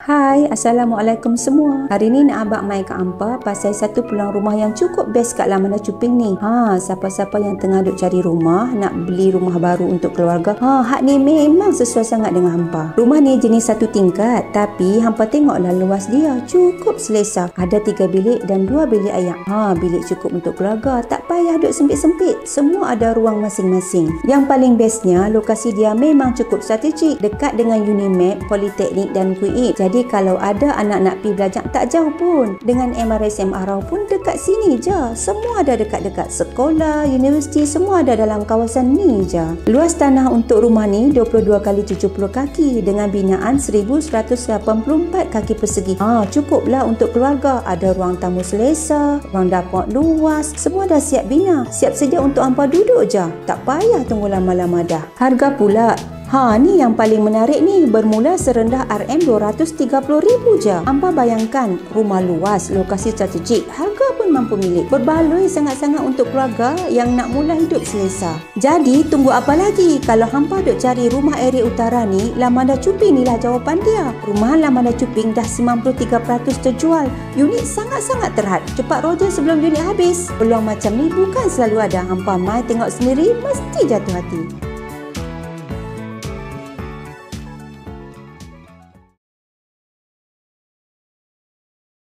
Hai, Assalamualaikum semua. Hari ni nak abang main kat hampa pasal satu peluang rumah yang cukup best kat Lamanda Cuping ni. Siapa-siapa yang tengah duk cari rumah, nak beli rumah baru untuk keluarga. Hak ni memang sesuai sangat dengan hampa. Rumah ni jenis satu tingkat, tapi hampa tengoklah luas dia, cukup selesa. Ada 3 bilik dan 2 bilik ayak. Bilik cukup untuk keluarga, tak payah duk sempit-sempit. Semua ada ruang masing-masing. Yang paling bestnya, lokasi dia memang cukup strategik, dekat dengan Unimed, Politeknik dan Kuit. Jadi kalau ada anak nak pergi belajar tak jauh pun. Dengan MRSM Arau pun dekat sini je. Semua ada dekat-dekat sekolah, universiti, semua ada dalam kawasan ni je. Luas tanah untuk rumah ni 22 x 70 kaki dengan binaan 1184 kaki persegi. Cukuplah untuk keluarga. Ada ruang tamu selesa, ruang dapur luas, semua dah siap bina. Siap sedia untuk hampa duduk je. Tak payah tunggu lama-lama dah. Harga pula, ni yang paling menarik ni, bermula serendah RM230,000 je. Hampa bayangkan, rumah luas, lokasi strategik, harga pun mampu milik. Berbaloi sangat-sangat untuk keluarga yang nak mula hidup selesa. Jadi, tunggu apa lagi? Kalau hampa duk cari rumah area utara ni, Lamanda Cuping ni lah jawapan dia. Rumah Lamanda Cuping dah 93% terjual. Unit sangat-sangat terhad. Cepat roja sebelum unit habis. Peluang macam ni bukan selalu ada. Hampa mai tengok sendiri, mesti jatuh hati.